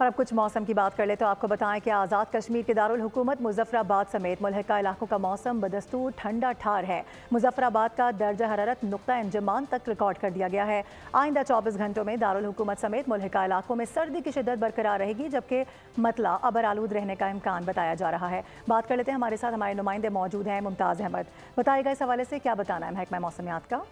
और अब कुछ मौसम की बात कर ले तो आपको बताएं कि आज़ाद कश्मीर के दारुल हुकूमत मुजफ्फराबाद समेत मुल्हिका इलाकों का मौसम बदस्तूर ठंडा ठार है। मुजफ्फराबाद का दर्जा हरारत नुक्ता इंजमान तक रिकॉर्ड कर दिया गया है। आइंदा 24 घंटों में दारुल हुकूमत समेत मुल्हिका इलाकों में सर्दी की शिद्दत बरकरार रहेगी, जबकि मतला अबर आलूद रहने का इम्कान बताया जा रहा है। बात कर लेते हैं, हमारे साथ हमारे नुमाइंदे मौजूद हैं। मुमताज़ अहमद, बताइएगा इस हवाले से क्या बताना है महकमा मौसमियात का?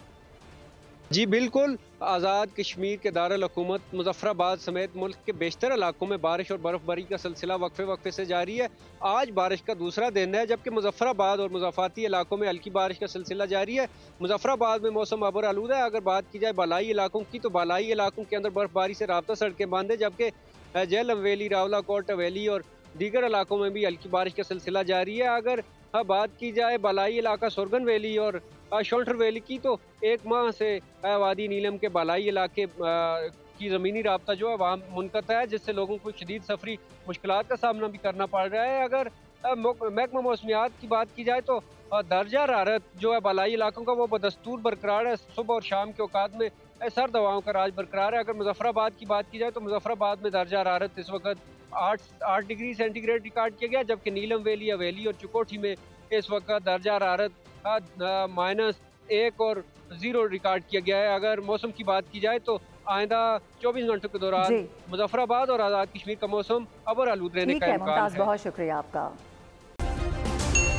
जी बिल्कुल, आज़ाद कश्मीर के दारुल हुकूमत मुजफ्फराबाद समेत मुल्क के बेशतर इलाकों में बारिश और बर्फबारी का सिलसिला वक्फे वक्फे से जारी है। आज बारिश का दूसरा दिन है, जबकि मुजफ्फराबाद और मुज़ाफ़ाती इलाकों में हल्की बारिश का सिलसिला जारी है। मुजफ्फराबाद में मौसम अबर आलूदा है। अगर बात की जाए बालाई इलाकों की, तो बालाई इलाकों के अंदर बर्फबारी से राब्ता सड़कें बंद है, जबकि Jhelum valley, Rawalakot valley और दीगर इलाकों में भी हल्की बारिश का सिलसिला जारी है। अगर बात की जाए बालाई इलाका सुरगन वैली और शोल्टर वैली की, तो एक माह से वादी नीलम के बालाई इलाके की ज़मीनी राब्ता जो है वहाँ मुनक़ता है, जिससे लोगों को शदीद सफरी मुश्किलात का सामना भी करना पड़ रहा है। अगर महकमा मौसमियात की बात की जाए तो दर्जा हरारत जो है बालाई इलाकों का वो बदस्तूर बरकरार है। सुबह और शाम के औकात में सर्द हवाओं का राज बरकरार है। अगर मुजफ्फराबाद की बात की जाए तो मुजफ्फराबाद में दर्जा हरारत इस वक्त 8 डिग्री सेंटीग्रेड रिकॉर्ड किया गया, जबकि नीलम वैली, हवेली और चुकोठी में इस वक्त दर्जा हरारत -1 और 0 रिकॉर्ड किया गया है। अगर मौसम की बात की जाए तो आइंदा 24 घंटों के दौरान मुजफ्फराबाद और आज़ाद कश्मीर का मौसम अबर आलूद रहने का इम्कान है। बहुत शुक्रिया आपका।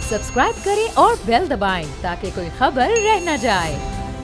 सब्सक्राइब करें और बेल दबाएं ताकि कोई खबर रह न जाए।